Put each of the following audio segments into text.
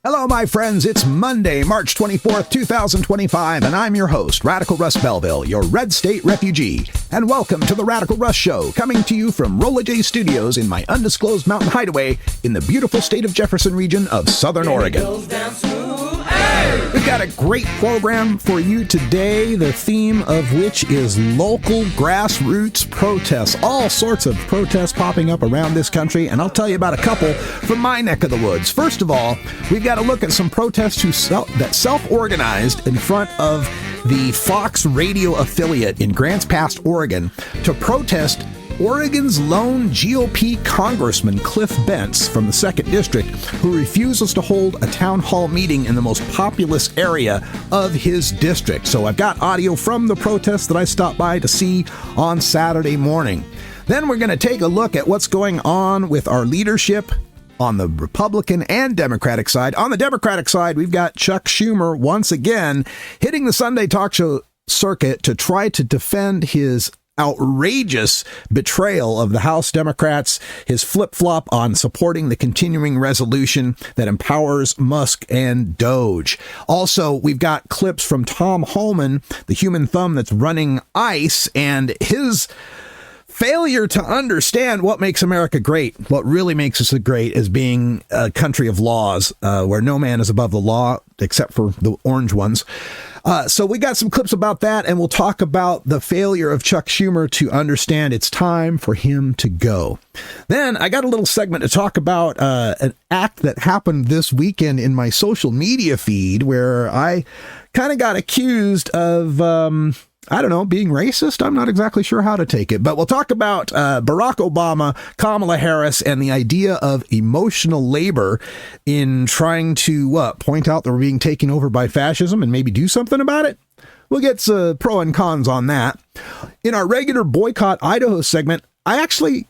Hello, my friends. It's Monday, March 24th, 2025, and I'm your host, Radical Russ Belville, your Red State refugee. And welcome to the Radical Russ Show, coming to you from Rolla J Studios in my undisclosed mountain hideaway in the beautiful state of Jefferson region of Southern Oregon. We've got a great program for you today, the theme of which is local grassroots protests. All sorts of protests popping up around this country, and I'll tell you about a couple from my neck of the woods. First of all, we've got to look at some protests that self-organized in front of the Fox radio affiliate in Grants Pass, Oregon, to protest Oregon's lone GOP congressman, Cliff Bentz, from the 2nd District, who refuses to hold a town hall meeting in the most populous area of his district. So I've got audio from the protest that I stopped by to see on Saturday morning. Then we're going to take a look at what's going on with our leadership on the Republican and Democratic side. On the Democratic side, we've got Chuck Schumer once again hitting the Sunday talk show circuit to try to defend his outrageous betrayal of the House Democrats, his flip-flop on supporting the continuing resolution that empowers Musk and Doge. Also, we've got clips from Tom Homan, the human thumb that's running ICE, and his failure to understand what makes America great. What really makes us great is being a country of laws, where no man is above the law, except for the orange ones. So we got some clips about that, and we'll talk about the failure of Chuck Schumer to understand it's time for him to go. Then I got a little segment to talk about an act that happened this weekend in my social media feed where I kind of got accused of being racist. I'm not exactly sure how to take it, but we'll talk about Barack Obama, Kamala Harris, and the idea of emotional labor in trying to point out that we're being taken over by fascism and maybe do something about it. We'll get some pro and cons on that. In our regular Boycott Idaho segment, I actually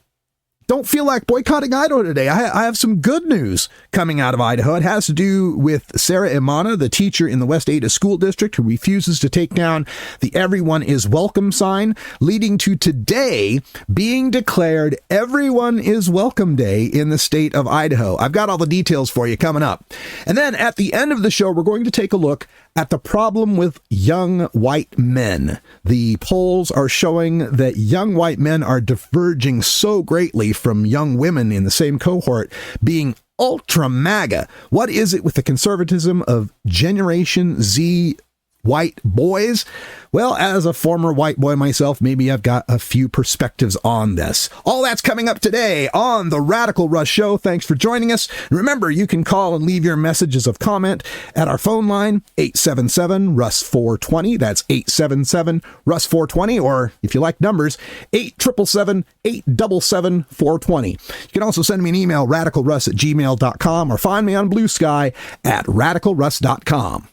don't feel like boycotting Idaho today. I have some good news coming out of Idaho. It has to do with Sarah Imana, the teacher in the West Ada School District who refuses to take down the Everyone is Welcome sign, leading to today being declared Everyone is Welcome Day in the state of Idaho. I've got all the details for you coming up. And then at the end of the show, we're going to take a look at the problem with young white men. The polls are showing that young white men are diverging so greatly from young women in the same cohort being ultra MAGA. What is it with the conservatism of Generation Z white boys? Well, as a former white boy myself, maybe I've got a few perspectives on this. All that's coming up today on the Radical Russ Show. Thanks for joining us. Remember, you can call and leave your messages of comment at our phone line, 877-RUSS-420. That's 877-RUSS-420. Or if you like numbers, 877-877-420. You can also send me an email, radicalruss@gmail.com, or find me on Blue Sky at radicalruss.com.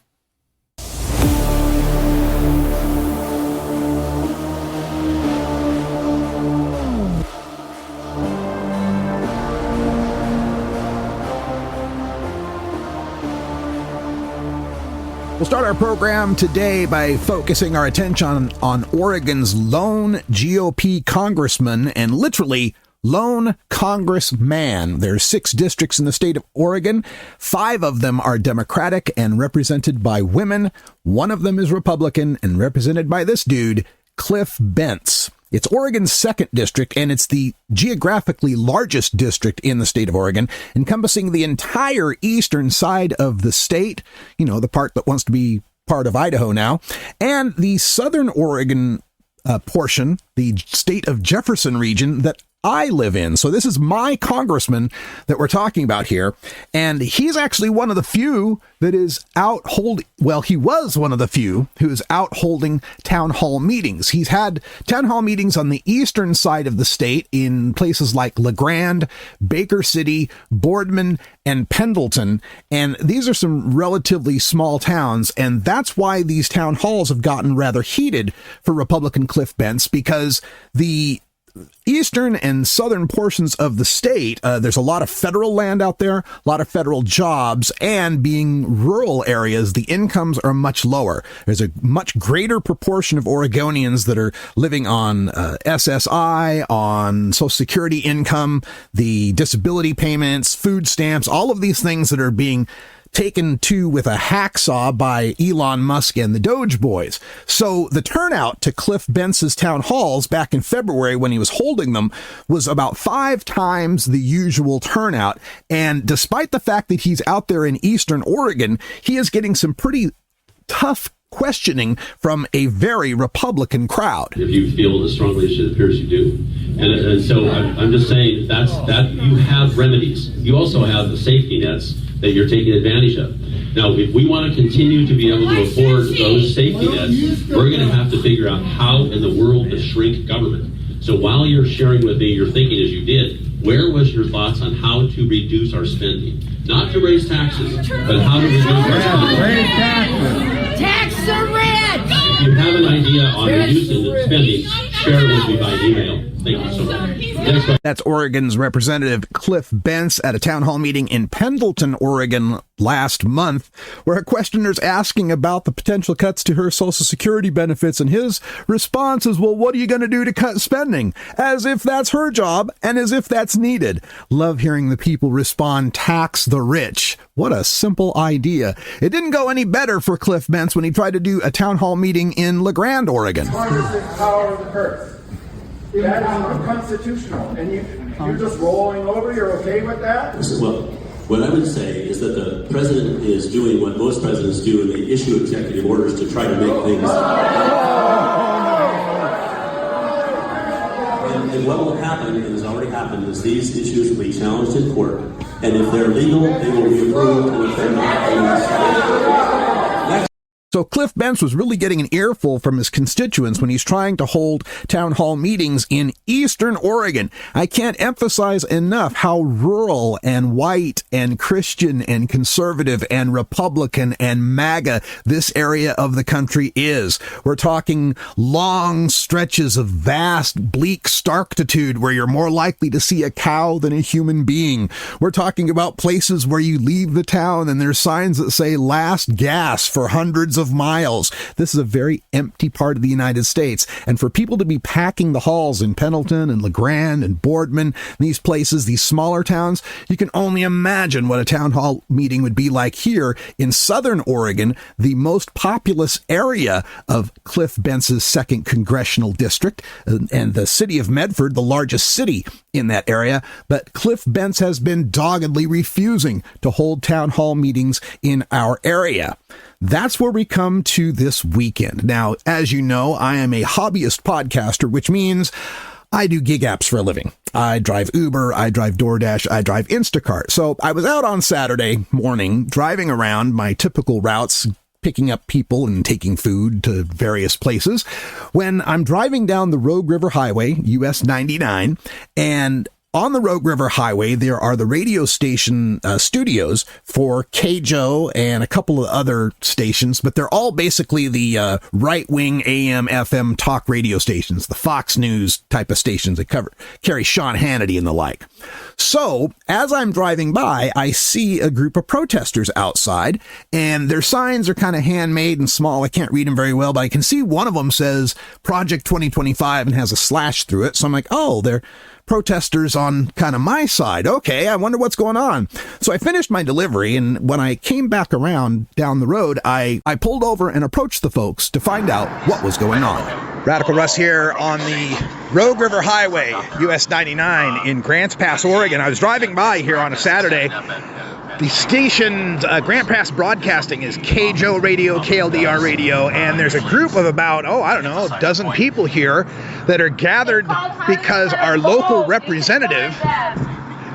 We'll start our program today by focusing our attention on Oregon's lone GOP congressman, and literally lone congressman. There's 6 districts in the state of Oregon. 5 of them are Democratic and represented by women. 1 of them is Republican and represented by this dude, Cliff Bentz. It's Oregon's 2nd district, and it's the geographically largest district in the state of Oregon, encompassing the entire eastern side of the state, the part that wants to be part of Idaho now, and the southern Oregon portion, the state of Jefferson region that I live in. So this is my congressman that we're talking about here. And he's actually one of the few that is he was one of the few who is out holding town hall meetings. He's had town hall meetings on the eastern side of the state in places like LeGrand, Baker City, Boardman, and Pendleton. And these are some relatively small towns. And that's why these town halls have gotten rather heated for Republican Cliff Bentz, because the eastern and southern portions of the state, there's a lot of federal land out there, a lot of federal jobs, and being rural areas, the incomes are much lower. There's a much greater proportion of Oregonians that are living on SSI, on Social Security income, the disability payments, food stamps, all of these things that are being taken to with a hacksaw by Elon Musk and the Doge boys. So the turnout to Cliff Bentz's town halls back in February when he was holding them was about 5 times the usual turnout. And despite the fact that he's out there in Eastern Oregon, he is getting some pretty tough questioning from a very Republican crowd. If you feel as strongly as it appears you do. And so I'm just saying that you have remedies. You also have the safety nets that you're taking advantage of. Now, if we want to continue to be able to afford those safety nets, we're going to have to figure out how in the world to shrink government. So while you're sharing with me your thinking as you did, where was your thoughts on how to reduce our spending? Not to raise taxes, but how to reduce our spending. Raise taxes. Tax the rent! If you have an idea on reducing the spending, share it with me by email. Thank you so much. Next question. That's Oregon's Representative Cliff Bentz at a town hall meeting in Pendleton, Oregon last month, where a questioner's asking about the potential cuts to her Social Security benefits, and his response is, well, what are you going to do to cut spending? As if that's her job and as if that's needed. Love hearing the people respond, tax the rich. What a simple idea. It didn't go any better for Cliff Bentz when he tried to do a town hall meeting in La Grande, Oregon. Harnessing power of the purse. That is unconstitutional. And you're just rolling over? You're okay with that? Well, what I would say is that the president is doing what most presidents do, and they issue executive orders to try to make things. And what will happen, and has already happened, is these issues will be challenged in court. And if they're legal, they will be approved. And if they're not, they will be. So Cliff Bentz was really getting an earful from his constituents when he's trying to hold town hall meetings in Eastern Oregon. I can't emphasize enough how rural and white and Christian and conservative and Republican and MAGA this area of the country is. We're talking long stretches of vast, bleak starkitude where you're more likely to see a cow than a human being. We're talking about places where you leave the town and there's signs that say last gas for hundreds of miles. This is a very empty part of the United States. And for people to be packing the halls in Pendleton and La Grande and Boardman, these places, these smaller towns, you can only imagine what a town hall meeting would be like here in Southern Oregon, the most populous area of Cliff Bentz's 2nd congressional district, and the city of Medford, the largest city in that area. But Cliff Bentz has been doggedly refusing to hold town hall meetings in our area. That's where we come to this weekend. Now, as you know, I am a hobbyist podcaster, which means I do gig apps for a living. I drive Uber, I drive DoorDash, I drive Instacart. So I was out on Saturday morning driving around my typical routes, picking up people and taking food to various places, when I'm driving down the Rogue River Highway, US 99, and on the Rogue River Highway, there are the radio station studios for KJO and a couple of other stations, but they're all basically the right-wing AM, FM talk radio stations, the Fox News type of stations that carry Sean Hannity and the like. So, as I'm driving by, I see a group of protesters outside, and their signs are kind of handmade and small. I can't read them very well, but I can see one of them says Project 2025 and has a slash through it. So I'm like, oh, they're protesters on kind of my side. Okay, I wonder what's going on. So I finished my delivery, and when I came back around down the road, I pulled over and approached the folks to find out what was going on. Radical Russ here on the Rogue River Highway, US 99 in Grants Pass, Oregon. I was driving by here on a Saturday. The station, Grant Pass Broadcasting, is KJO Radio, KLDR Radio, and there's a group of about, a dozen people here that are gathered because our local representative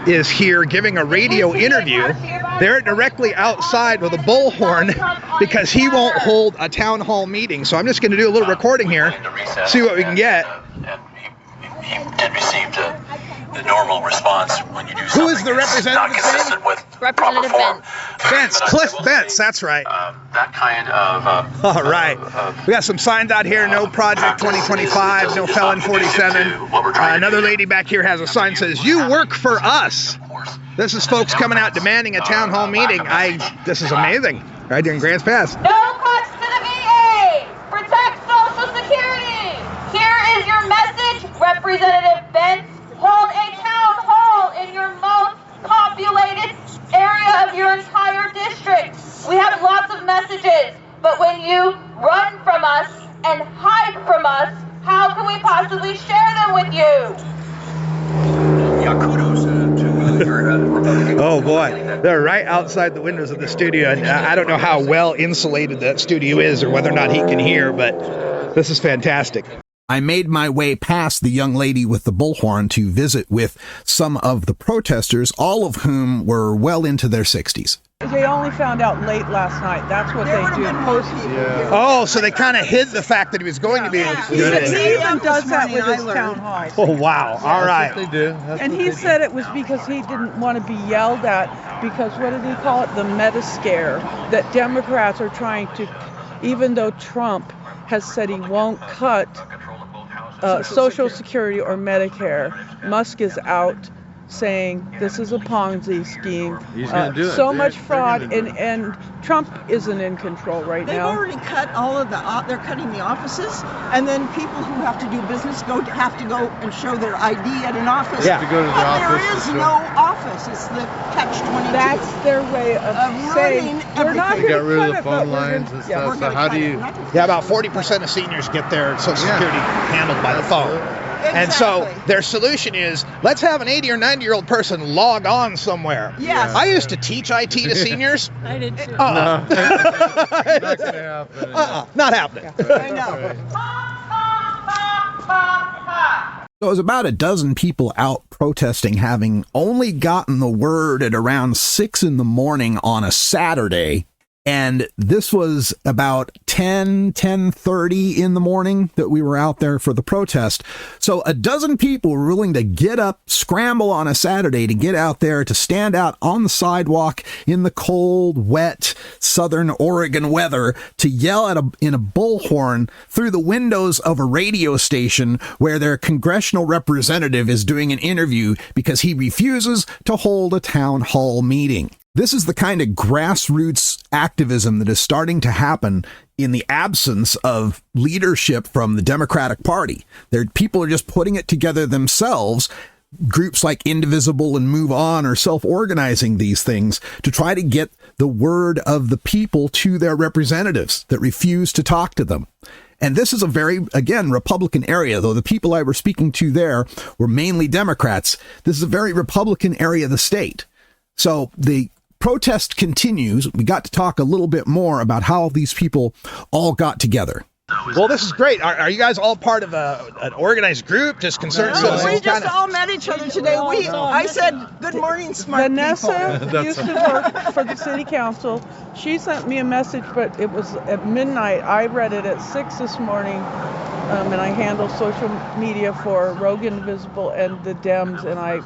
is here giving a radio interview. They're directly outside with a bullhorn because he won't hold a town hall meeting. So I'm just going to do a little recording here, see what we can get. He did receive the normal response when you do something. Who is the representative? Not consistent with Representative proper form. Bentz, Cliff Bentz, that's right. That kind of. All right. We got some signs out here. No Project 2025, no Felon 47. Another lady back here has a sign that says, "You work for us." This is folks coming out demanding a town hall meeting. This is amazing. Right here in Grants Pass. No cuts to the VA! Protect Social Security! Here is your message, Representative Bentz. Hold a town hall in your most populated area of your entire district. messages. But when you run from us and hide from us, how can we possibly share them with you? Yeah, kudos to your Republican. Oh boy, they're right outside the windows of the studio, and I don't know how well insulated that studio is or whether or not he can hear, but this is fantastic. I made my way past the young lady with the bullhorn to visit with some of the protesters, all of whom were well into their 60s. They only found out late last night. That's what they do. Oh, so they kind of hid the fact that he was going to be included. He even does that with his town hall. Oh, wow. All right. They do. And he said it was because he didn't want to be yelled at because, what did he call it? The meta scare that Democrats are trying to, even though Trump has said he won't cut Social Security or Medicare, Musk is out saying this is a Ponzi scheme. He's going to do it. So much fraud, and Trump isn't in control right They've now. already cut all of they're cutting the offices, and then people who have to do business have to go and show their ID at an office. Yeah. To go to the but office. there is no office. It's the catch-22. That's their way of saying running we're not everything. going Got to rid cut of the it, but phone we're lines gonna, and yeah, stuff. we're So gonna how cut do it. you? Yeah, about 40% of seniors get their Social Security handled by the phone. And so their solution is, let's have an 80 or 90-year-old person log on somewhere. Yes. I used to teach IT to seniors. I did too. Not going to happen. Not happening. I know. So it was about a dozen people out protesting, having only gotten the word at around 6 in the morning on a Saturday. And this was about 10:30 in the morning that we were out there for the protest. So a dozen people were willing to get up, scramble on a Saturday to get out there, to stand out on the sidewalk in the cold, wet, southern Oregon weather, to yell in a bullhorn through the windows of a radio station where their congressional representative is doing an interview because he refuses to hold a town hall meeting. This is the kind of grassroots activism that is starting to happen in the absence of leadership from the Democratic Party. People are just putting it together themselves. Groups like Indivisible and Move On are self-organizing these things to try to get the word of the people to their representatives that refuse to talk to them. And this is a very, again, Republican area, though the people I were speaking to there were mainly Democrats. This is a very Republican area of the state. So the protest continues. We got to talk a little bit more about how these people all got together. Well, this is great. Are you guys all part of an organized group, just concerned citizens? We just all met each other today. I said, good morning, smart Vanessa people. used to work for the city council. She sent me a message, but it was at midnight. I read it at 6 this morning, and I handle social media for Rogue Invisible and the Dems, and I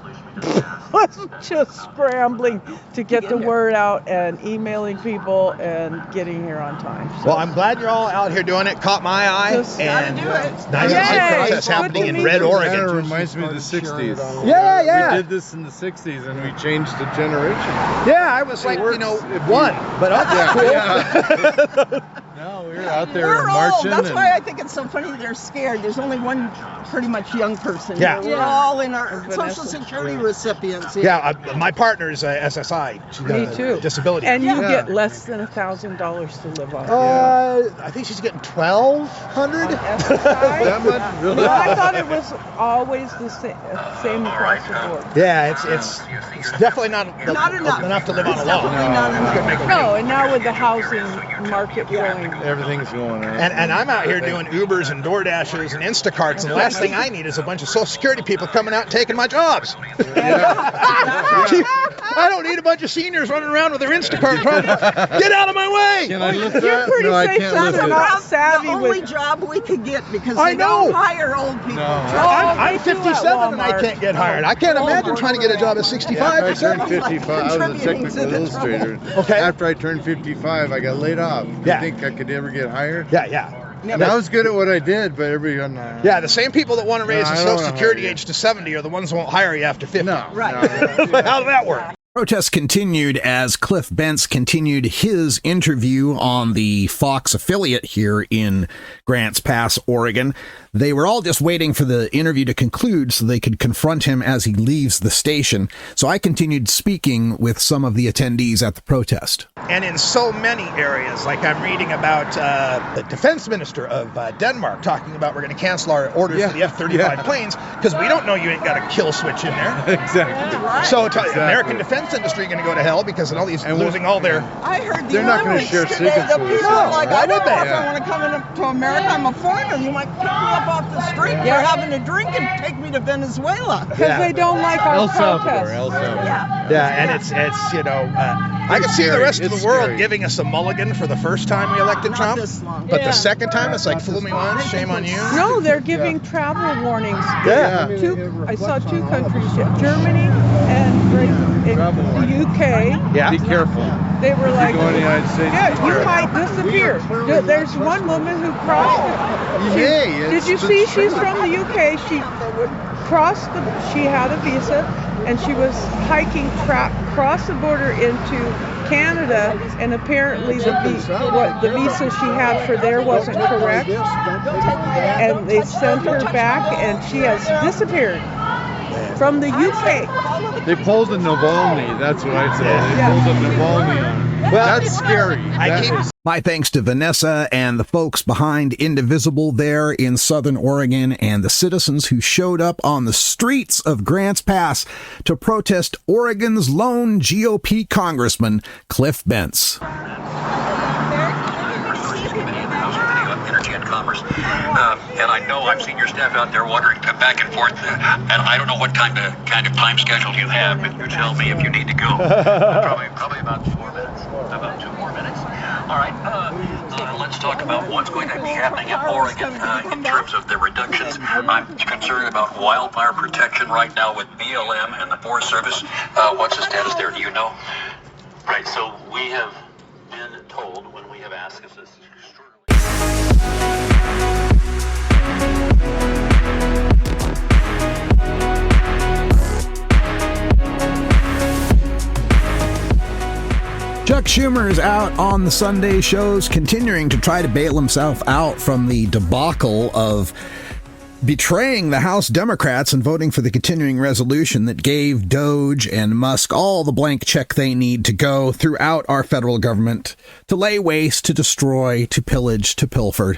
was just scrambling to get the word out and emailing people and getting here on time. So. Well, I'm glad you're all out here doing it. Caught my eye. Just And gotta do it. it's nice to see Yay! protests Good happening to in meet Red, you. Kind Oregon. of reminds me of the 60s. Yeah. We did this in the 60s and we changed the generation. Yeah, I was like, works if you- one, but Yeah. No, we were out there We're marching. old. That's and why I think it's so funny they're scared. There's only one pretty much young person. Yeah. We're all in our Vanessa. Social Security recipients. Yeah, my partner is SSI. She's got Me a too. disability. And you Yeah. get less than $1,000 to live on. I think she's getting $1,200. SSI? that much really. No, I thought it was always the same across the board. Yeah, it's definitely not Not to live on It's alone. definitely not enough. No, and now with the housing market going, Everything's going on. And I'm out here doing Ubers and DoorDashes and Instacarts, and the last thing I need is a bunch of Social Security people coming out and taking my jobs. I don't need a bunch of seniors running around with their Instacart trying to get out of my way. Can I lift you're that? pretty No, I safe can't that lift they're it. not savvy The only with. job we could get because I they know. don't hire old people. No. I'm they do at 57 and I Walmart. can't get hired. I can't imagine trying to get a job at 65 or After I turned 70. 55, I was a Contributing to technical the illustrator. Okay. After I turned 55, I got laid off. Yeah. You think I could ever get hired? Yeah. And I was good at what I did, but everybody... Yeah, the same people that want to raise No, the I don't Social wanna Security hire you. age to 70 are the ones who won't hire you after 50. No. Right. No. How did that work? Protests continued as Cliff Bentz continued his interview on the Fox affiliate here in Grants Pass, Oregon. They were all just waiting for the interview to conclude so they could confront him as he leaves the station. So I continued speaking with some of the attendees at the protest. And in so many areas, like I'm reading about the defense minister of Denmark talking about we're going to cancel our orders for the F-35 planes because we don't know you ain't got a kill switch in there. Exactly. So American defense industry going to go to hell because all these losing all their... I heard They're not going to share secrets the with people us. are like, Why I don't would know they? if I want to come to America. I'm a foreigner. You might pick me up off the street for having a drink and take me to Venezuela. Because they don't like our protests. El Salvador. Yeah, and it's I can see the rest of the world giving us a mulligan for the first time we elected Trump, but the second time it's like, fool me once, shame on you. No, they're giving travel warnings. Yeah. I saw two countries, Germany and in the UK. Yeah. Be careful. They were like, Go in the United States. yeah, you might disappear. There's one woman who crossed it. Did you see? She's from the UK. She crossed she had a visa, and she was hiking across the border into Canada, and apparently the visa she had for there wasn't correct, and they sent her back, and she has disappeared from the UK. They pulled a Navalny. That's what I said. They pulled a Navalny on her. Well, that's scary. My thanks to Vanessa and the folks behind Indivisible there in Southern Oregon and the citizens who showed up on the streets of Grants Pass to protest Oregon's lone GOP congressman, Cliff Bentz. Energy and Commerce. And I know I've seen your staff out there wandering back and forth, and I don't know what kind of time schedule you have, but you tell me if you need to go. Probably about 4 minutes. About 2 more minutes. All right. Let's talk about what's going to be happening in Oregon in terms of the reductions. I'm concerned about wildfire protection right now with BLM and the Forest Service. What's the status there? Do you know? Right. So we have been told when we have asked us this. Chuck Schumer is out on the Sunday shows, continuing to try to bail himself out from the debacle of betraying the House Democrats and voting for the continuing resolution that gave Doge and Musk all the blank check they need to go throughout our federal government to lay waste, to destroy, to pillage, to pilfer.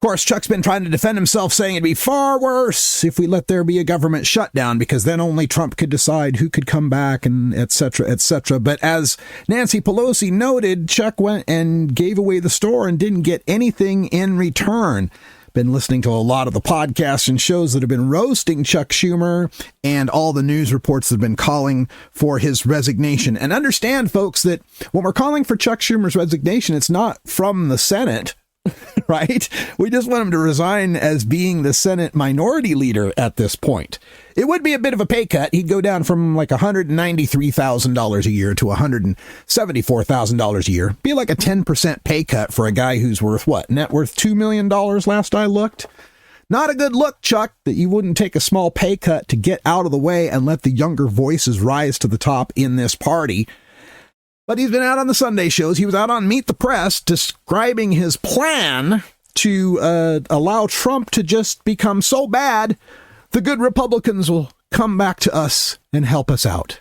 Of course, Chuck's been trying to defend himself, saying it'd be far worse if we let there be a government shutdown, because then only Trump could decide who could come back and et cetera, et cetera. But as Nancy Pelosi noted, Chuck went and gave away the store and didn't get anything in return. Been listening to a lot of the podcasts and shows that have been roasting Chuck Schumer and all the news reports that have been calling for his resignation. And understand, folks, that when we're calling for Chuck Schumer's resignation, it's not from the Senate. Right? We just want him to resign as being the Senate minority leader at this point. It would be a bit of a pay cut. He'd go down from like $193,000 a year to $174,000 a year. Be like a 10% pay cut for a guy who's worth what? Net worth $2 million last I looked. Not a good look, Chuck, that you wouldn't take a small pay cut to get out of the way and let the younger voices rise to the top in this party. But he's been out on the Sunday shows. He was out on Meet the Press describing his plan to allow Trump to just become so bad, the good Republicans will come back to us and help us out.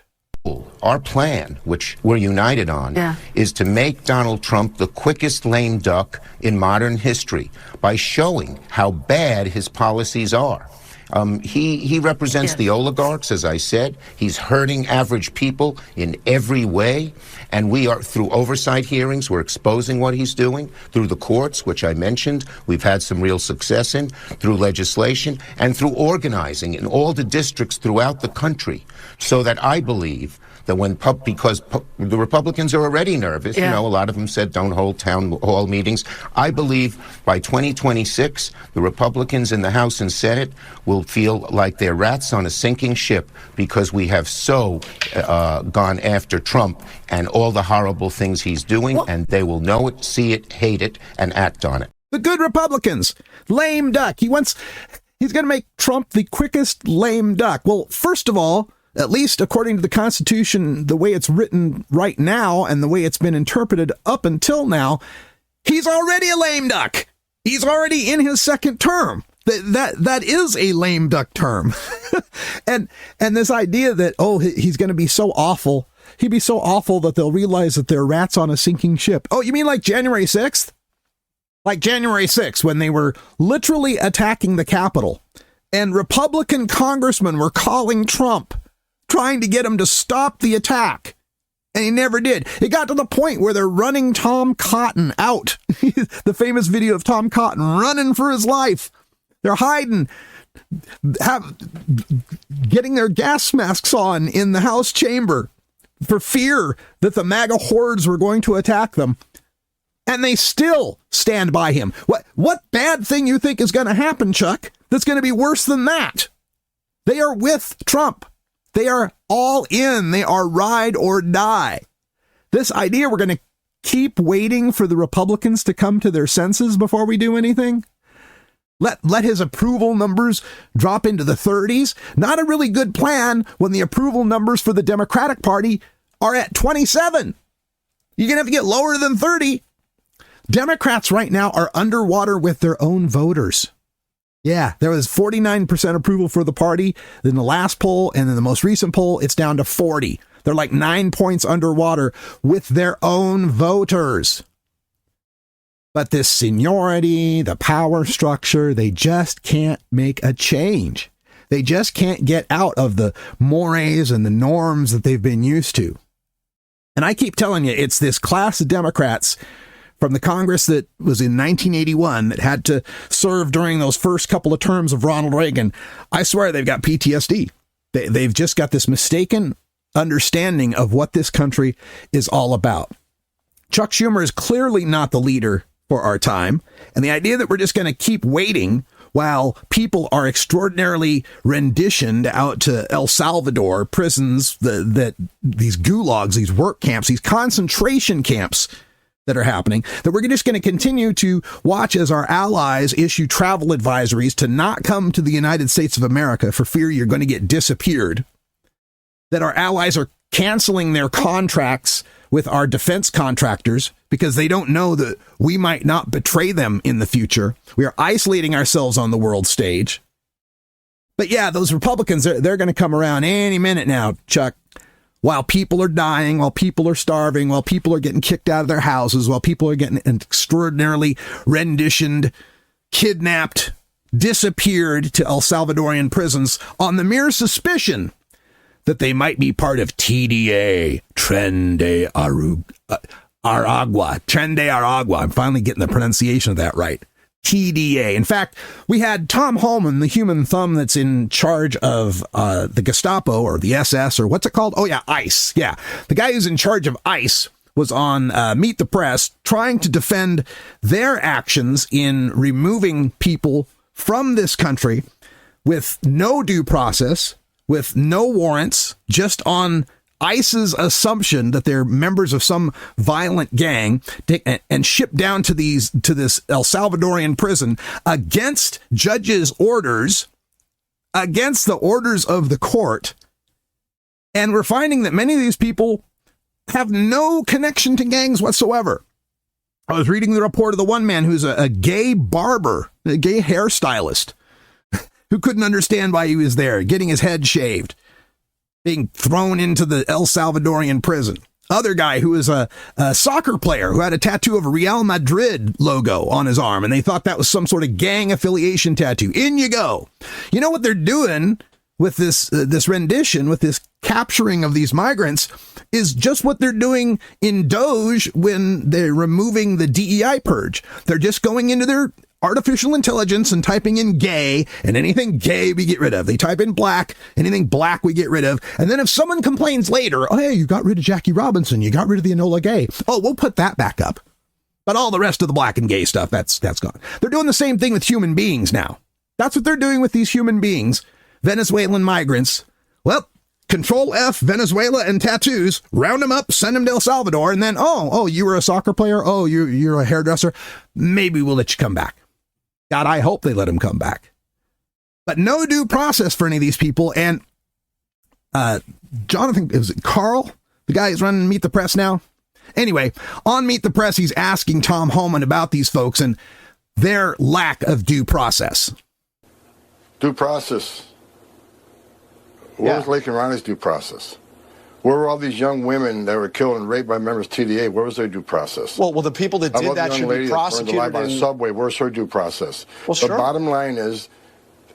Our plan, which we're united on, is to make Donald Trump the quickest lame duck in modern history by showing how bad his policies are. He represents the oligarchs, as I said. He's hurting average people in every way. And we are, through oversight hearings, we're exposing what he's doing. Through the courts, which I mentioned, we've had some real success in. Through legislation and through organizing in all the districts throughout the country. So that I believe that because the Republicans are already nervous, you know, a lot of them said don't hold town hall meetings. I believe by 2026, the Republicans in the House and Senate will feel like they're rats on a sinking ship because we have so gone after Trump and all the horrible things he's doing, and they will know it, see it, hate it, and act on it. The good Republicans, lame duck. He's going to make Trump the quickest lame duck. Well, first of all, at least according to the Constitution, the way it's written right now and the way it's been interpreted up until now, he's already a lame duck. He's already in his second term. That is a lame duck term. and this idea that, oh, he's going to be so awful. He'd be so awful that they'll realize that they're rats on a sinking ship. Oh, you mean like January 6th? Like January 6th, when they were literally attacking the Capitol and Republican congressmen were calling Trump, trying to get him to stop the attack. And he never did. It got to the point where they're running Tom Cotton out. The famous video of Tom Cotton running for his life. They're hiding, getting their gas masks on in the House chamber for fear that the MAGA hordes were going to attack them. And they still stand by him. What bad thing you think is going to happen, Chuck, that's going to be worse than that? They are with Trump. They are all in. They are ride or die. This idea we're going to keep waiting for the Republicans to come to their senses before we do anything. Let his approval numbers drop into the 30s. Not a really good plan when the approval numbers for the Democratic Party are at 27. You're going to have to get lower than 30. Democrats right now are underwater with their own voters. Yeah, there was 49% approval for the party in the last poll, and in the most recent poll, it's down to 40. They're like 9 points underwater with their own voters. But this seniority, the power structure, they just can't make a change. They just can't get out of the mores and the norms that they've been used to. And I keep telling you, it's this class of Democrats from the Congress that was in 1981 that had to serve during those first couple of terms of Ronald Reagan. I swear they've got PTSD. They've just got this mistaken understanding of what this country is all about. Chuck Schumer is clearly not the leader for our time. And the idea that we're just going to keep waiting while people are extraordinarily renditioned out to El Salvador prisons, these gulags, these work camps, these concentration camps that are happening, that we're just going to continue to watch as our allies issue travel advisories to not come to the United States of America for fear you're going to get disappeared, that our allies are canceling their contracts with our defense contractors because they don't know that we might not betray them in the future. We are isolating ourselves on the world stage. But yeah, those Republicans, they're going to come around any minute now, Chuck. While people are dying, while people are starving, while people are getting kicked out of their houses, while people are getting extraordinarily renditioned, kidnapped, disappeared to El Salvadorian prisons on the mere suspicion that they might be part of TDA, Tren de Aragua. I'm finally getting the pronunciation of that right. TDA. In fact, we had Tom Homan, the human thumb that's in charge of the Gestapo or the SS or what's it called? Oh, yeah, ICE. Yeah. The guy who's in charge of ICE was on Meet the Press trying to defend their actions in removing people from this country with no due process, with no warrants, just on ICE's assumption that they're members of some violent gang, and shipped down to this El Salvadorian prison against judges' orders, against the orders of the court. And we're finding that many of these people have no connection to gangs whatsoever. I was reading the report of the one man who's a gay barber, a gay hairstylist, who couldn't understand why he was there, getting his head shaved, being thrown into the El Salvadorian prison. Other guy who was a soccer player who had a tattoo of a Real Madrid logo on his arm, and they thought that was some sort of gang affiliation tattoo. In you go. You know what they're doing with this rendition, with this capturing of these migrants, is just what they're doing in Doge when they're removing the DEI purge. They're just going into their artificial intelligence and typing in gay, and anything gay we get rid of. They type in black, anything black we get rid of. And then if someone complains later, oh, hey, you got rid of Jackie Robinson, you got rid of the Enola Gay. Oh, we'll put that back up. But all the rest of the black and gay stuff, that's gone. They're doing the same thing with human beings now. That's what they're doing with these human beings, Venezuelan migrants. Well, Control F, Venezuela and tattoos, round them up, send them to El Salvador, and then, oh, you were a soccer player? Oh, you're a hairdresser? Maybe we'll let you come back. God, I hope they let him come back. But no due process for any of these people. And Jonathan, is it Carl? The guy who's running Meet the Press now? Anyway, on Meet the Press, he's asking Tom Homan about these folks and their lack of due process. Due process. Where was Lake and Riley's due process? Where were all these young women that were killed and raped by members of TDA? Where was their due process? Well, the people that did that should be prosecuted. Alive on a subway. Where's her due process? Well, sure. The bottom line is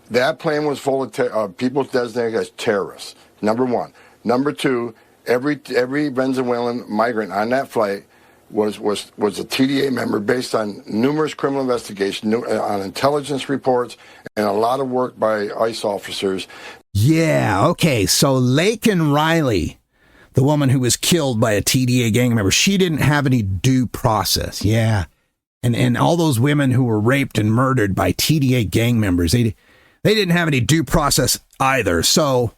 that plane was full of people designated as terrorists. Number one. Number two, every Venezuelan migrant on that flight was a TDA member based on numerous criminal investigations, on intelligence reports, and a lot of work by ICE officers. Yeah, okay, so Lake and Riley, the woman who was killed by a TDA gang member, she didn't have any due process. Yeah. And all those women who were raped and murdered by TDA gang members, they didn't have any due process either. So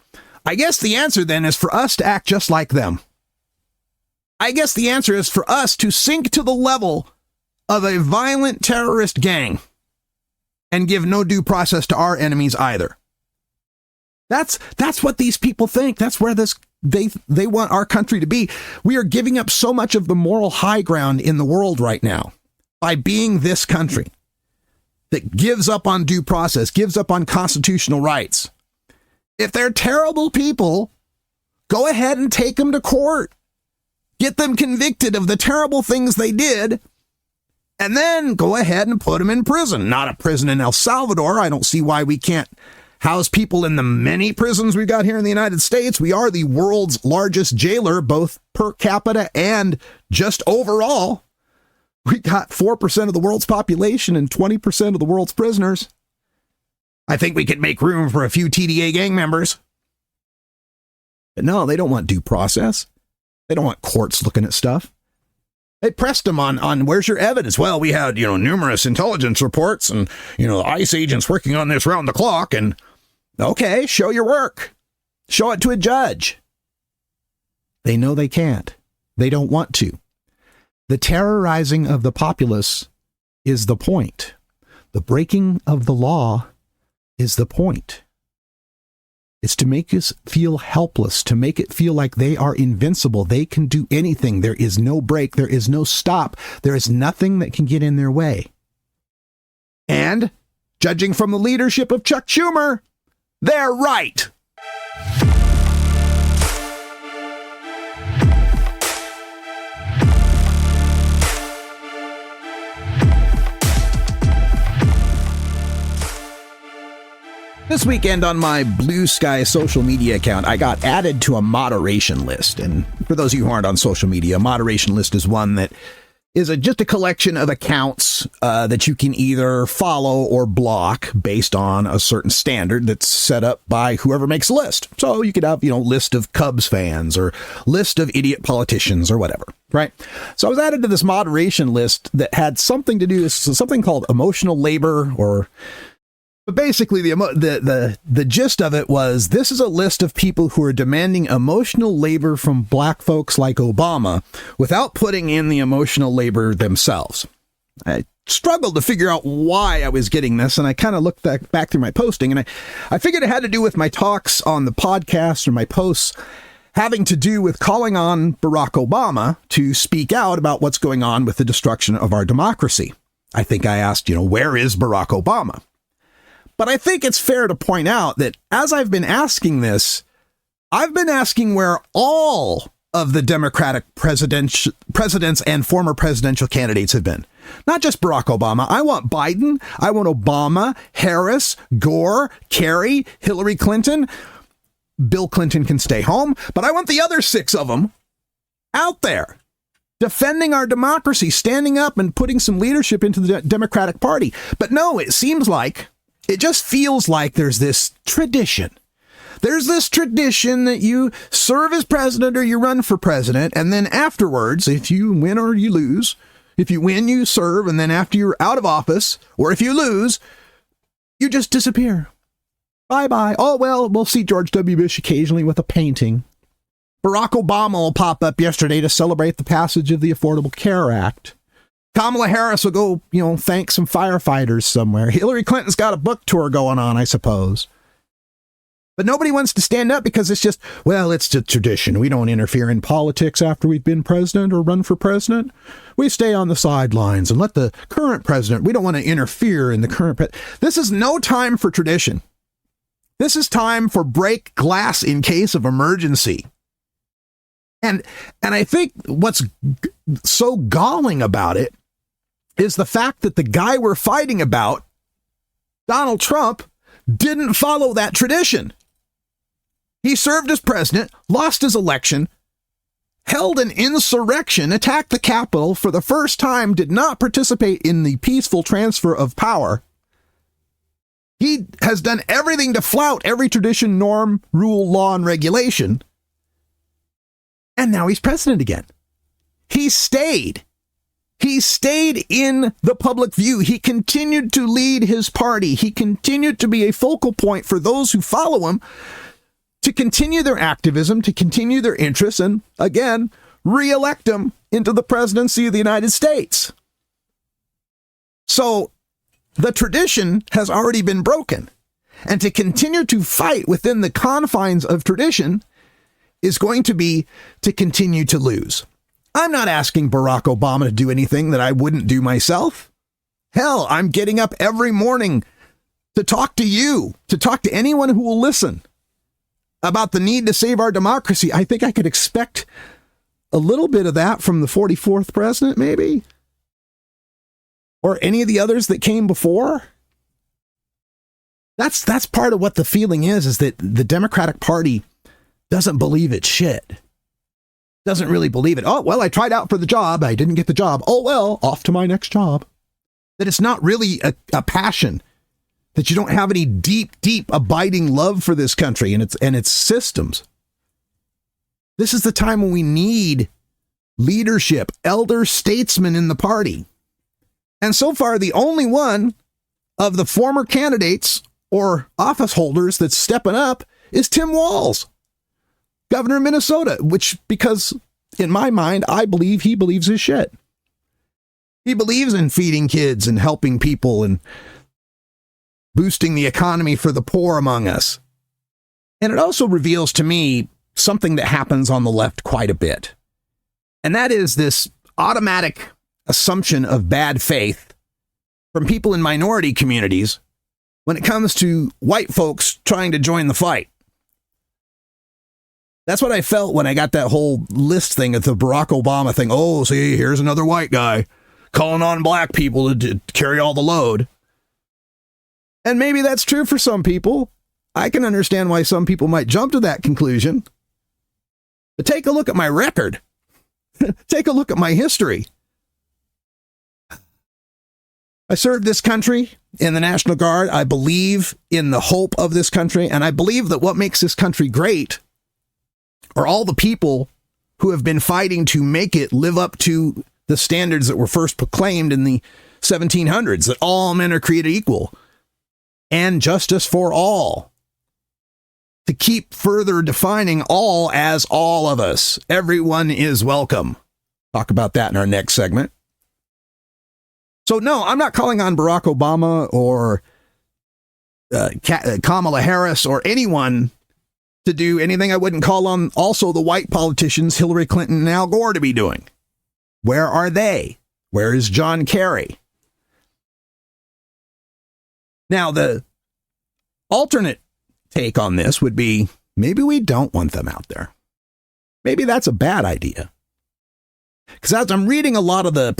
I guess the answer then is for us to act just like them. I guess the answer is for us to sink to the level of a violent terrorist gang and give no due process to our enemies either. That's what these people think. That's where they want our country to be. We are giving up so much of the moral high ground in the world right now by being this country that gives up on due process, gives up on constitutional rights. If they're terrible people, go ahead and take them to court. Get them convicted of the terrible things they did, and then go ahead and put them in prison. Not a prison in El Salvador. I don't see why we can't house people in the many prisons we've got here in the United States. We are the world's largest jailer, both per capita and just overall. We got 4% of the world's population and 20% of the world's prisoners. I think we could make room for a few TDA gang members. But no, they don't want due process. They don't want courts looking at stuff. They pressed them on where's your evidence? Well, we had, numerous intelligence reports and, ICE agents working on this round the clock. And okay, show your work. Show it to a judge. They know they can't. They don't want to. The terrorizing of the populace is the point. The breaking of the law is the point. It's to make us feel helpless, to make it feel like they are invincible. They can do anything. There is no break. There is no stop. There is nothing that can get in their way. And, judging from the leadership of Chuck Schumer, they're right. This weekend on my Blue Sky social media account, I got added to a moderation list. And for those of you who aren't on social media, a moderation list is one that is just a collection of accounts that you can either follow or block based on a certain standard that's set up by whoever makes a list. So you could have, list of Cubs fans or list of idiot politicians or whatever, right? So I was added to this moderation list that had something to do with something called emotional labor But basically, the gist of it was, this is a list of people who are demanding emotional labor from black folks like Obama without putting in the emotional labor themselves. I struggled to figure out why I was getting this, and I kind of looked back through my posting, and I figured it had to do with my talks on the podcast or my posts having to do with calling on Barack Obama to speak out about what's going on with the destruction of our democracy. I think I asked, where is Barack Obama? But I think it's fair to point out that as I've been asking this, I've been asking where all of the Democratic presidents and former presidential candidates have been. Not just Barack Obama. I want Biden. I want Obama, Harris, Gore, Kerry, Hillary Clinton. Bill Clinton can stay home, but I want the other 6 of them out there defending our democracy, standing up and putting some leadership into the Democratic Party. But no, it just feels like there's this tradition. There's this tradition that you serve as president or you run for president, and then afterwards, if you win or you lose, if you win, you serve, and then after you're out of office, or if you lose, you just disappear. Bye-bye. Oh, well, we'll see George W. Bush occasionally with a painting. Barack Obama will pop up yesterday to celebrate the passage of the Affordable Care Act. Kamala Harris will go, thank some firefighters somewhere. Hillary Clinton's got a book tour going on, I suppose. But nobody wants to stand up because it's a tradition. We don't interfere in politics after we've been president or run for president. We stay on the sidelines and let the current president, we don't want to interfere in the current president. This is no time for tradition. This is time for break glass in case of emergency. And I think what's so galling about it is the fact that the guy we're fighting about, Donald Trump, didn't follow that tradition. He served as president, lost his election, held an insurrection, attacked the Capitol for the first time, did not participate in the peaceful transfer of power. He has done everything to flout every tradition, norm, rule, law, and regulation. And now he's president again. He stayed. He stayed in the public view. He continued to lead his party. He continued to be a focal point for those who follow him to continue their activism, to continue their interests, and again, re-elect him into the presidency of the United States. So the tradition has already been broken. And to continue to fight within the confines of tradition is going to be to continue to lose. I'm not asking Barack Obama to do anything that I wouldn't do myself. Hell, I'm getting up every morning to talk to you, to talk to anyone who will listen about the need to save our democracy. I think I could expect a little bit of that from the 44th president, maybe, or any of the others that came before. That's part of what the feeling is that the Democratic Party doesn't believe it's shit. Doesn't really believe it. Oh, well, I tried out for the job. I didn't get the job. Oh, well, off to my next job. That it's not really a passion, that you don't have any deep, abiding love for this country and its systems. This is the time when we need leadership, elder statesmen in the party. And so far, the only one of the former candidates or office holders that's stepping up is Tim Walz, governor of Minnesota, which, because in my mind, I believe he believes his shit. He believes in feeding kids and helping people and boosting the economy for the poor among us. And it also reveals to me something that happens on the left quite a bit. And that is this automatic assumption of bad faith from people in minority communities when it comes to white folks trying to join the fight. That's what I felt when I got that whole list thing of the Barack Obama thing. Oh, see, here's another white guy calling on black people to carry all the load. And maybe that's true for some people. I can understand why some people might jump to that conclusion. But take a look at my record. Take a look at my history. I served this country in the National Guard. I believe in the hope of this country. And I believe that what makes this country great are all the people who have been fighting to make it live up to the standards that were first proclaimed in the 1700s, that all men are created equal and justice for all. To keep further defining all as all of us. Everyone is welcome. Talk about that in our next segment. So no, I'm not calling on Barack Obama or Kamala Harris or anyone to do anything I wouldn't call on also the white politicians Hillary Clinton and Al Gore to be doing. Where are they? Where is John Kerry? Now, the alternate take on this would be maybe we don't want them out there. Maybe that's a bad idea. Because as I'm reading a lot of the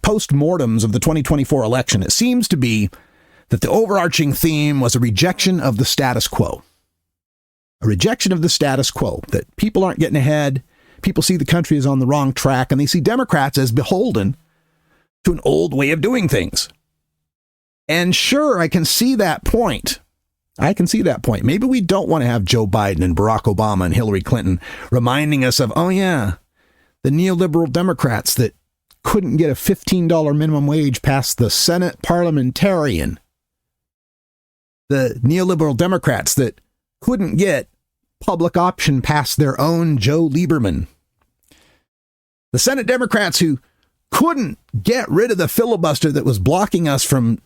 post-mortems of the 2024 election, it seems to be that the overarching theme was a rejection of the status quo. A rejection of the status quo, that people aren't getting ahead, people see the country is on the wrong track, and they see Democrats as beholden to an old way of doing things. And sure, I can see that point. Maybe we don't want to have Joe Biden and Barack Obama and Hillary Clinton reminding us of, oh yeah, the neoliberal Democrats that couldn't get a $15 minimum wage past the Senate parliamentarian. The neoliberal Democrats that couldn't get public option past their own Joe Lieberman. The Senate Democrats who couldn't get rid of the filibuster that was blocking us from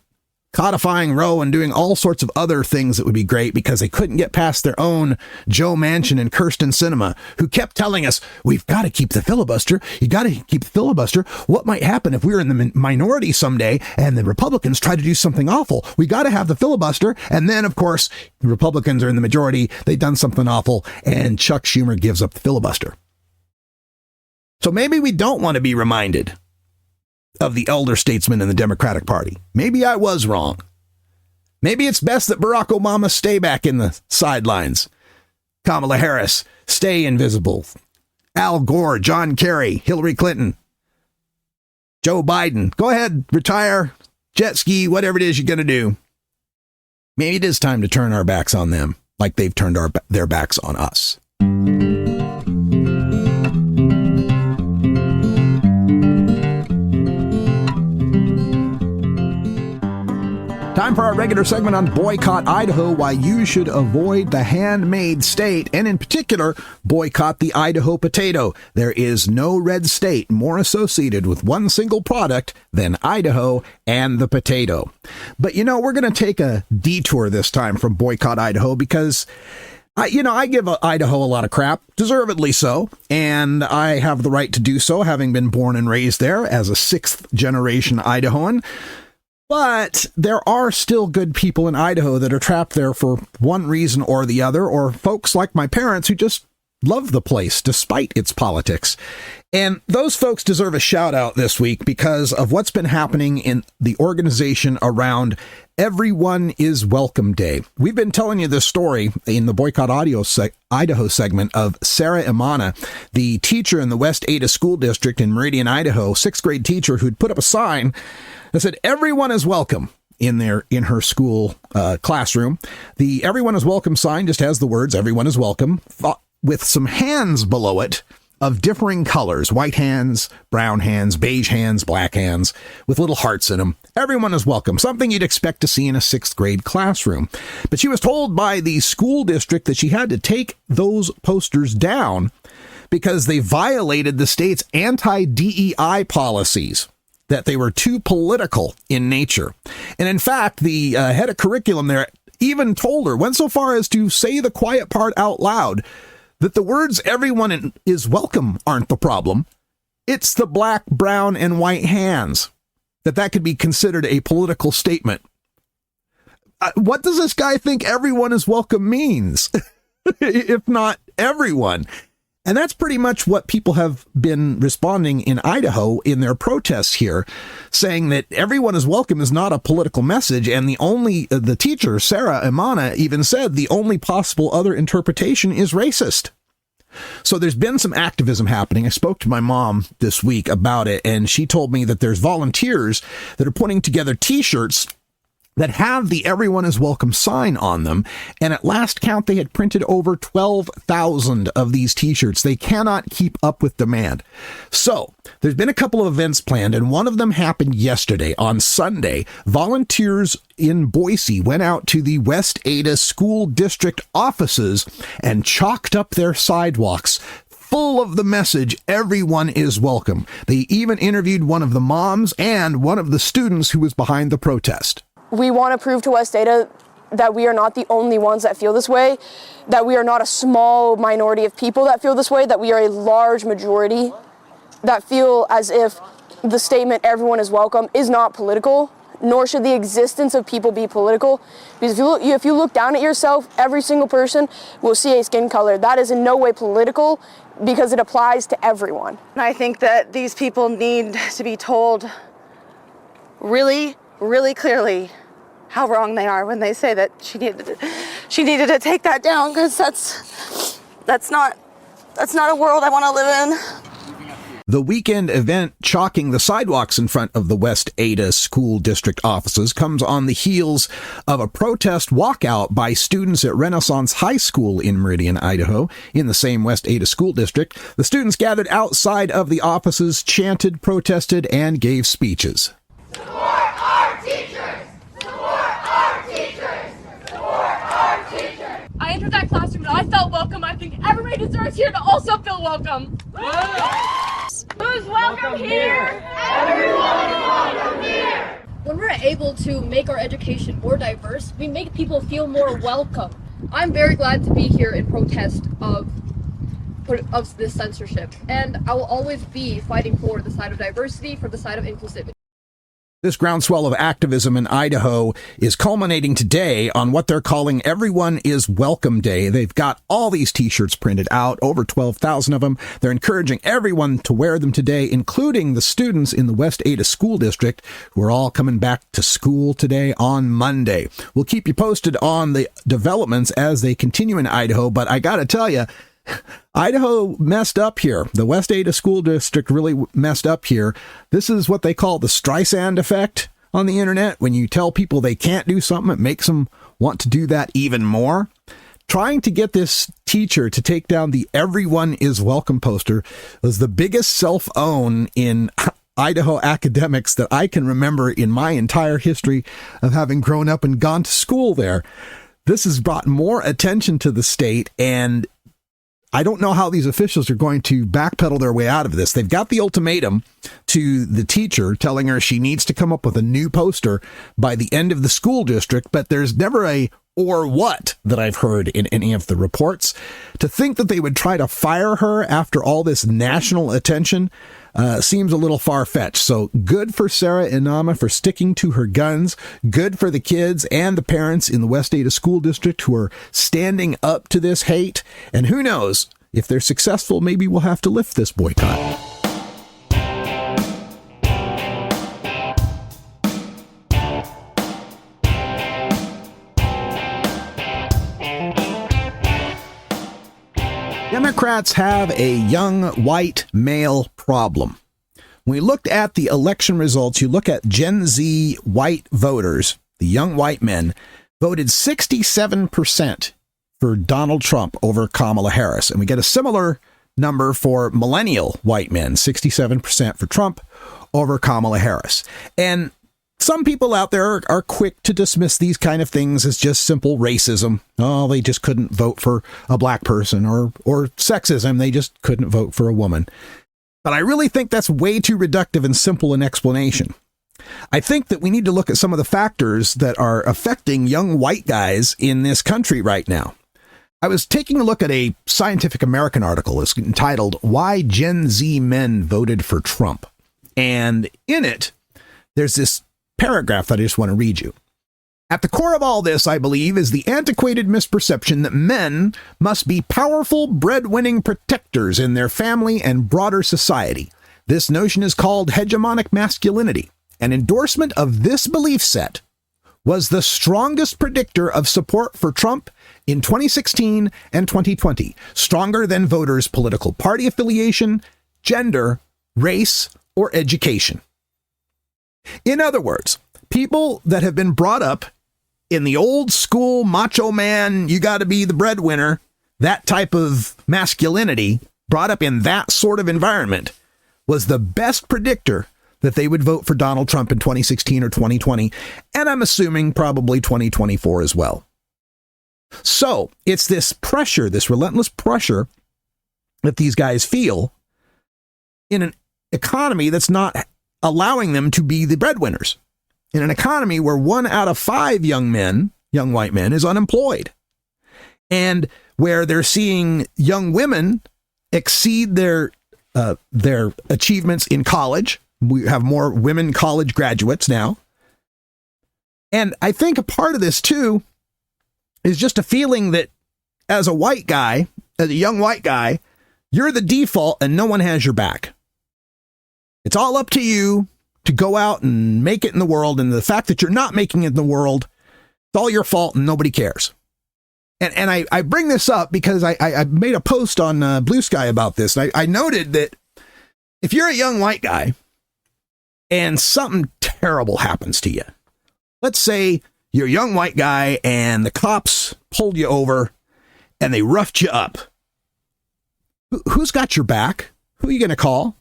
codifying Roe and doing all sorts of other things that would be great because they couldn't get past their own Joe Manchin and Kirsten Sinema, who kept telling us, we've got to keep the filibuster. You got to keep the filibuster. What might happen if we're in the minority someday and the Republicans try to do something awful? We got to have the filibuster. And then, of course, the Republicans are in the majority. They've done something awful, and Chuck Schumer gives up the filibuster. So maybe we don't want to be reminded of the elder statesmen in the Democratic Party. Maybe I was wrong. Maybe it's best that Barack Obama stay back in the sidelines. Kamala Harris, stay invisible. Al Gore, John Kerry, Hillary Clinton, Joe Biden, go ahead, retire, jet ski, whatever it is you're going to do. Maybe it is time to turn our backs on them like they've turned their backs on us. Time for our regular segment on Boycott Idaho, why you should avoid the handmade state, and in particular, boycott the Idaho potato. There is no red state more associated with one single product than Idaho and the potato. But, you know, we're going to take a detour this time from Boycott Idaho because I give Idaho a lot of crap, deservedly so, and I have the right to do so, having been born and raised there as a sixth-generation Idahoan. But there are still good people in Idaho that are trapped there for one reason or the other, or folks like my parents who just love the place despite its politics. And those folks deserve a shout out this week because of what's been happening in the organization around Everyone is Welcome Day. We've been telling you this story in the Boycott Idaho segment of Sarah Imana, the teacher in the West Ada School District in Meridian, Idaho, sixth grade teacher who'd put up a sign that said, "Everyone is welcome." In her school classroom. The "Everyone is Welcome" sign just has the words "Everyone is welcome" with some hands below it of differing colors: white hands, brown hands, beige hands, black hands, with little hearts in them. Everyone is welcome, something you'd expect to see in a sixth grade classroom. But she was told by the school district that she had to take those posters down because they violated the state's anti-DEI policies, that they were too political in nature. And in fact, the head of curriculum there even told her, went so far as to say the quiet part out loud, that the words "everyone is welcome" aren't the problem. It's the black, brown, and white hands. That could be considered a political statement. What does this guy think "everyone is welcome" means? If not everyone. And that's pretty much what people have been responding in Idaho in their protests here, saying that "everyone is welcome" is not a political message. And the teacher, Sarah Imana, even said the only possible other interpretation is racist. So there's been some activism happening. I spoke to my mom this week about it, and she told me that there's volunteers that are putting together T-shirts that have the "Everyone is Welcome" sign on them. And at last count, they had printed over 12,000 of these T-shirts. They cannot keep up with demand. So there's been a couple of events planned, and one of them happened yesterday. On Sunday, volunteers in Boise went out to the West Ada School District offices and chalked up their sidewalks full of the message "Everyone is welcome." They even interviewed one of the moms and one of the students who was behind the protest. We want to prove to West Ada that we are not the only ones that feel this way, that we are not a small minority of people that feel this way, that we are a large majority that feel as if the statement "everyone is welcome" is not political, nor should the existence of people be political. Because if you look down at yourself, every single person will see a skin color. That is in no way political because it applies to everyone. And I think that these people need to be told really clearly how wrong they are when they say that she needed to take that down, because that's not a world I want to live in. The weekend event chalking the sidewalks in front of the West Ada School District offices comes on the heels of a protest walkout by students at Renaissance High School in Meridian, Idaho, in the same West Ada School District. The students gathered outside of the offices, chanted, protested, and gave speeches. Support our teachers! Support our teachers! Support our teachers! I entered that classroom and I felt welcome. I think everybody deserves here to also feel welcome. Who's welcome here? Everyone is welcome here! When we're not able to make our education more diverse, we make people feel more welcome. I'm very glad to be here in protest of this censorship, and I will always be fighting for the side of diversity, for the side of inclusivity. This groundswell of activism in Idaho is culminating today on what they're calling Everyone is Welcome Day. They've got all these t-shirts printed out, over 12,000 of them. They're encouraging everyone to wear them today, including the students in the West Ada School District, who are all coming back to school today on Monday. We'll keep you posted on the developments as they continue in Idaho, but I got to tell you, Idaho messed up here. The West Ada School District really messed up here. This is what they call the Streisand effect on the internet. When you tell people they can't do something, it makes them want to do that even more. Trying to get this teacher to take down the Everyone is Welcome poster was the biggest self-own in Idaho academics that I can remember in my entire history of having grown up and gone to school there. This has brought more attention to the state, and I don't know how these officials are going to backpedal their way out of this. They've got the ultimatum to the teacher telling her she needs to come up with a new poster by the end of the school district, but there's never a or what that I've heard in any of the reports. To think that they would try to fire her after all this national attention seems a little far-fetched. So good for Sarah Inama for sticking to her guns. Good for the kids and the parents in the West Ada School District who are standing up to this hate. And who knows, if they're successful, maybe we'll have to lift this boycott. Democrats have a young white male problem. When we looked at the election results, you look at Gen Z white voters, the young white men, voted 67% for Donald Trump over Kamala Harris. And we get a similar number for millennial white men, 67% for Trump over Kamala Harris. And some people out there are quick to dismiss these kind of things as just simple racism. Oh, they just couldn't vote for a black person, or sexism. They just couldn't vote for a woman. But I really think that's way too reductive and simple an explanation. I think that we need to look at some of the factors that are affecting young white guys in this country right now. I was taking a look at a Scientific American article. It's entitled, "Why Gen Z Men Voted for Trump." And in it, there's this paragraph that I just want to read you. At the core of all this, I believe, is the antiquated misperception that men must be powerful, breadwinning protectors in their family and broader society. This notion is called hegemonic masculinity. An endorsement of this belief set was the strongest predictor of support for Trump in 2016 and 2020, stronger than voters' political party affiliation, gender, race, or education. In other words, people that have been brought up in the old school macho man, you got to be the breadwinner, that type of masculinity, brought up in that sort of environment, was the best predictor that they would vote for Donald Trump in 2016 or 2020, and I'm assuming probably 2024 as well. So it's this pressure, this relentless pressure that these guys feel in an economy that's not allowing them to be the breadwinners, in an economy where 1 out of 5 young white men, is unemployed, and where they're seeing young women exceed their achievements in college. We have more women college graduates now. And I think a part of this too is just a feeling that as a white guy, as a young white guy, you're the default and no one has your back. It's all up to you to go out and make it in the world. And the fact that you're not making it in the world, it's all your fault and nobody cares. And I bring this up because I made a post on Blue Sky about this. And I noted that if you're a young white guy and something terrible happens to you, let's say you're a young white guy and the cops pulled you over and they roughed you up. Who's got your back? Who are you going to call?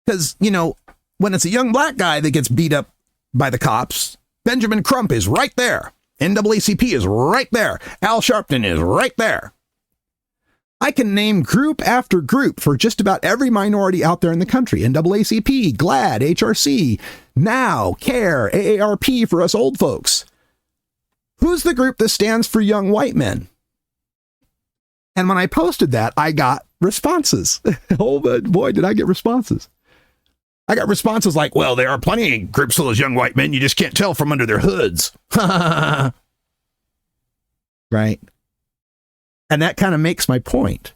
Because, you know, when it's a young black guy that gets beat up by the cops, Benjamin Crump is right there. NAACP is right there. Al Sharpton is right there. I can name group after group for just about every minority out there in the country. NAACP, GLAAD, HRC, NOW, CARE, AARP for us old folks. Who's the group that stands for young white men? And when I posted that, I got responses. Oh, boy, did I get responses. I got responses like, well, there are plenty of groups full of young white men. You just can't tell from under their hoods. Right? And that kind of makes my point.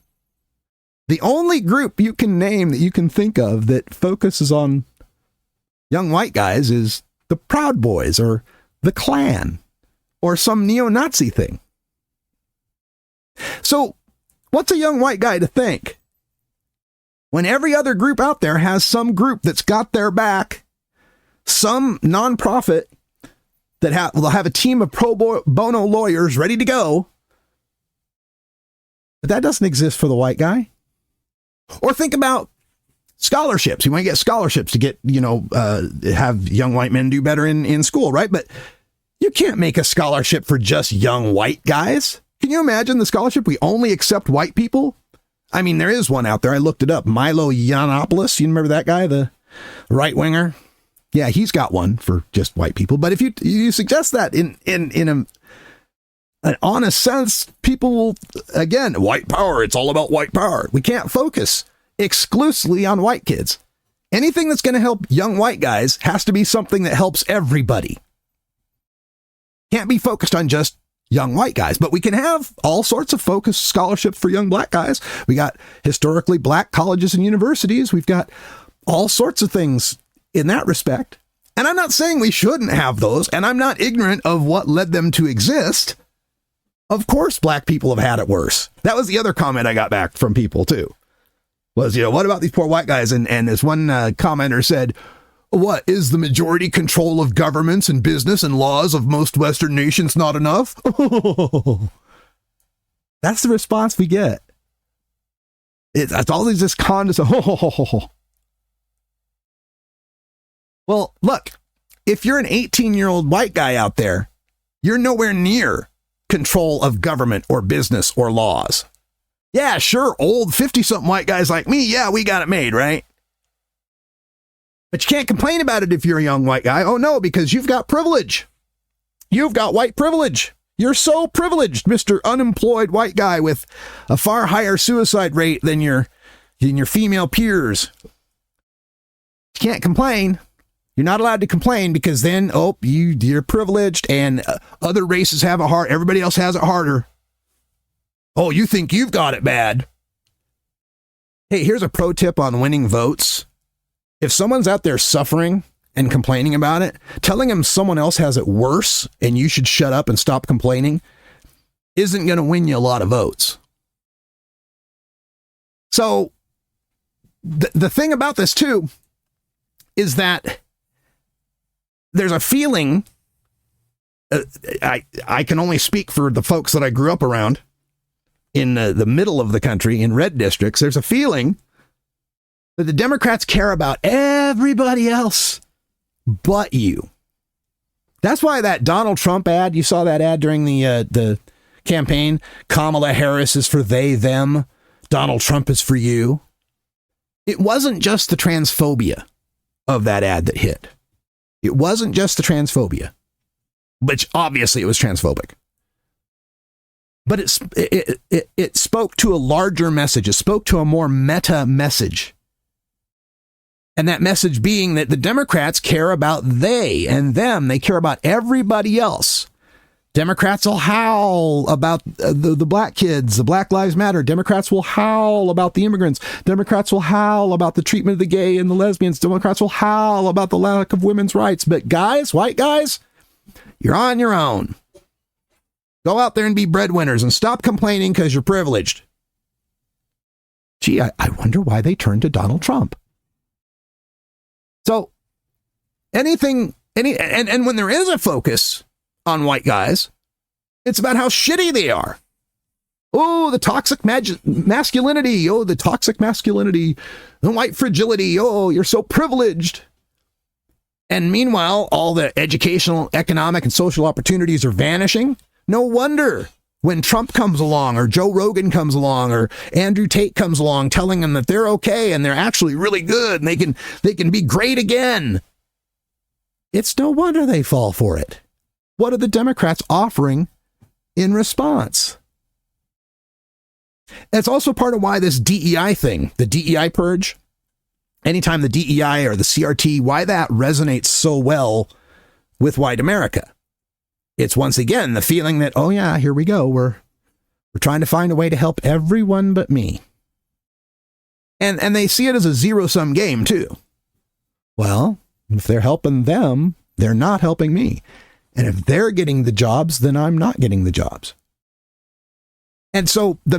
The only group you can name that you can think of that focuses on young white guys is the Proud Boys or the Klan or some neo-Nazi thing. So what's a young white guy to think when every other group out there has some group that's got their back, some nonprofit that will have a team of pro bono lawyers ready to go? But that doesn't exist for the white guy. Or think about scholarships. You want to get scholarships to get, have young white men do better in school, right? But you can't make a scholarship for just young white guys. Can you imagine the scholarship? We only accept white people. I mean, there is one out there. I looked it up. Milo Yiannopoulos. You remember that guy, the right winger? Yeah, he's got one for just white people. But if you suggest that in an honest sense, people will, again, white power. It's all about white power. We can't focus exclusively on white kids. Anything that's going to help young white guys has to be something that helps everybody. Can't be focused on just young white guys, but we can have all sorts of focused scholarships for young black guys. We got historically black colleges and universities. We've got all sorts of things in that respect. And I'm not saying we shouldn't have those, and I'm not ignorant of what led them to exist. Of course, black people have had it worse. That was the other comment I got back from people too. Was, what about these poor white guys? And this one commenter said, what, is the majority control of governments and business and laws of most Western nations not enough? That's the response we get. It's all these this condescending. Well, look, if you're an 18-year-old white guy out there, you're nowhere near control of government or business or laws. Yeah, sure, old 50-something white guys like me, yeah, we got it made, right? But you can't complain about it if you're a young white guy. Oh, no, because you've got privilege. You've got white privilege. You're so privileged, Mr. Unemployed white guy with a far higher suicide rate than your female peers. You can't complain. You're not allowed to complain because then, you're privileged and other races have it hard. Everybody else has it harder. Oh, you think you've got it bad. Hey, here's a pro tip on winning votes. If someone's out there suffering and complaining about it, telling them someone else has it worse and you should shut up and stop complaining isn't going to win you a lot of votes. So the thing about this too is that there's a feeling, I can only speak for the folks that I grew up around in the middle of the country in red districts. There's a feeling that the Democrats care about everybody else but you. That's why that Donald Trump ad, you saw that ad during the campaign, Kamala Harris is for they, them, Donald Trump is for you. It wasn't just the transphobia of that ad that hit. It wasn't just the transphobia, which obviously it was transphobic. But it spoke to a larger message. It spoke to a more meta message. And that message being that the Democrats care about they and them. They care about everybody else. Democrats will howl about the black kids, the Black Lives Matter. Democrats will howl about the immigrants. Democrats will howl about the treatment of the gay and the lesbians. Democrats will howl about the lack of women's rights. But guys, white guys, you're on your own. Go out there and be breadwinners and stop complaining because you're privileged. Gee, I wonder why they turned to Donald Trump. So and when there is a focus on white guys, it's about how shitty they are. Oh, the toxic masculinity. Oh, the toxic masculinity. The white fragility. Oh, you're so privileged. And meanwhile, all the educational, economic, and social opportunities are vanishing. No wonder when Trump comes along or Joe Rogan comes along or Andrew Tate comes along telling them that they're okay and they're actually really good and they can be great again. It's no wonder they fall for it. What are the Democrats offering in response? It's also part of why this DEI thing, the DEI purge, anytime the DEI or the CRT, why that resonates so well with white America. It's once again the feeling that, oh yeah, here we go. We're trying to find a way to help everyone but me. And they see it as a zero-sum game too. Well, if they're helping them, they're not helping me. And if they're getting the jobs, then I'm not getting the jobs. And so the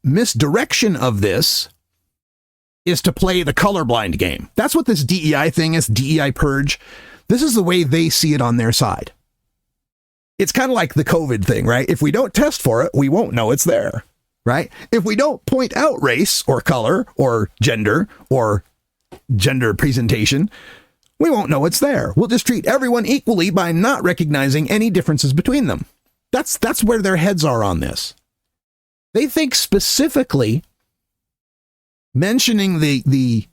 misdirection of this is to play the colorblind game. That's what this DEI thing is, DEI purge. This is the way they see it on their side. It's kind of like the COVID thing, right? If we don't test for it, we won't know it's there, right? If we don't point out race or color or gender presentation, we won't know it's there. We'll just treat everyone equally by not recognizing any differences between them. That's where their heads are on this. They think specifically mentioning the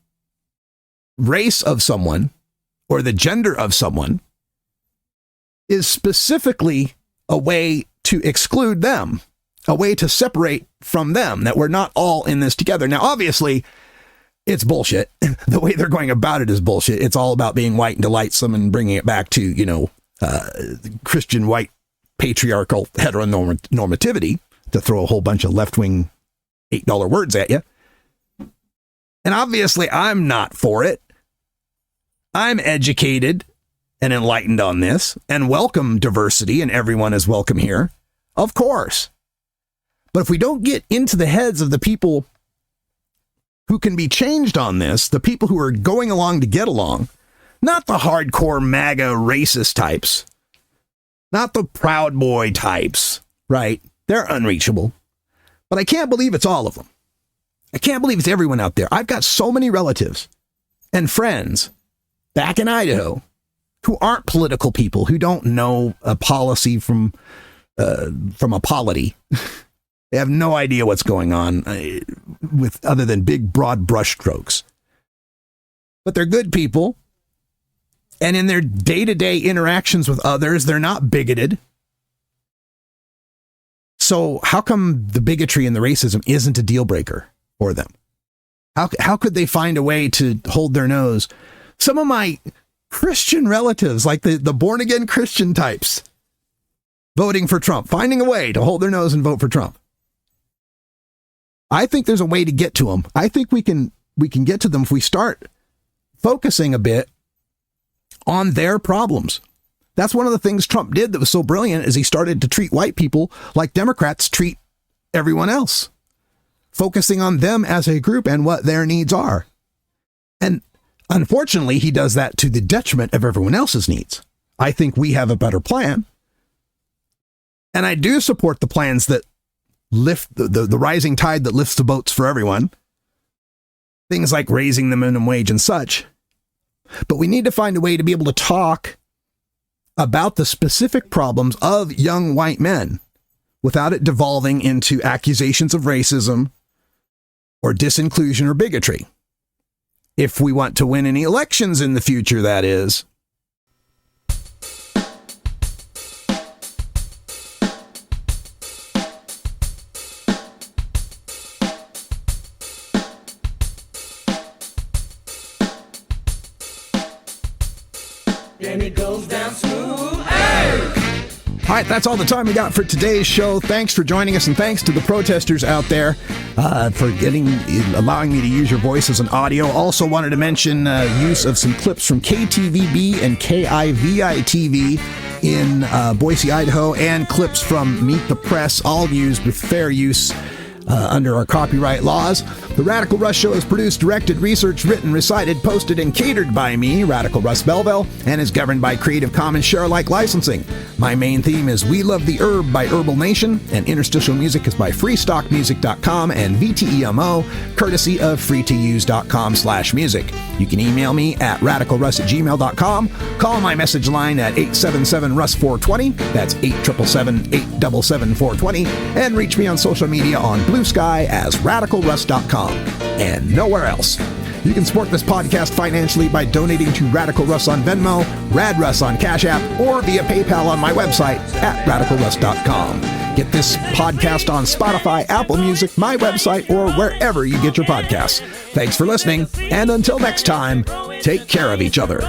race of someone or the gender of someone is specifically a way to exclude them, a way to separate from them, that we're not all in this together. Now, obviously, it's bullshit. The way they're going about it is bullshit. It's all about being white and delightsome and bringing it back to, Christian white patriarchal heteronormativity, to throw a whole bunch of left-wing $8 words at you. And obviously, I'm not for it. I'm educated and enlightened on this and welcome diversity, and everyone is welcome here. Of course. But if we don't get into the heads of the people who can be changed on this, the people who are going along to get along, not the hardcore MAGA racist types, not the Proud Boy types, right? They're unreachable. But I can't believe it's all of them. I can't believe it's everyone out there. I've got so many relatives and friends back in Idaho who aren't political people, who don't know a policy from a polity. They have no idea what's going on with other than big, broad brushstrokes. But they're good people. And in their day-to-day interactions with others, they're not bigoted. So how come the bigotry and the racism isn't a deal breaker for them? How could they find a way to hold their nose? Some of my Christian relatives, like the born-again Christian types, voting for Trump, finding a way to hold their nose and vote for Trump. I think there's a way to get to them. I think we can get to them if we start focusing a bit on their problems. That's one of the things Trump did that was so brilliant, is he started to treat white people like Democrats treat everyone else, focusing on them as a group and what their needs are. And unfortunately, he does that to the detriment of everyone else's needs. I think we have a better plan. And I do support the plans that lift the rising tide that lifts the boats for everyone. Things like raising the minimum wage and such. But we need to find a way to be able to talk about the specific problems of young white men without it devolving into accusations of racism or disinclusion or bigotry. If we want to win any elections in the future, that is. Then it goes down smooth. All right, that's all the time we got for today's show. Thanks for joining us, and thanks to the protesters out there for allowing me to use your voice as an audio. Also wanted to mention use of some clips from KTVB and KIVI-TV in Boise, Idaho, and clips from Meet the Press, all used with fair use under our copyright laws. The Radical Russ Show is produced, directed, researched, written, recited, posted, and catered by me, Radical Russ Belville, and is governed by Creative Commons Share-alike licensing. My main theme is We Love the Herb by Herbal Nation, and interstitial music is by freestockmusic.com and VTEMO, courtesy of freetouse.com/music. You can email me at radicalruss@gmail.com, call my message line at 877-RUSS-420, that's 877-877-420, and reach me on social media on Blue Sky as radicalruss.com. And nowhere else. You can support this podcast financially by donating to Radical Russ on Venmo, Rad Russ on Cash App, or via PayPal on my website at radicalruss.com. Get this podcast on Spotify, Apple Music, my website, or wherever you get your podcasts. Thanks for listening, and until next time, take care of each other.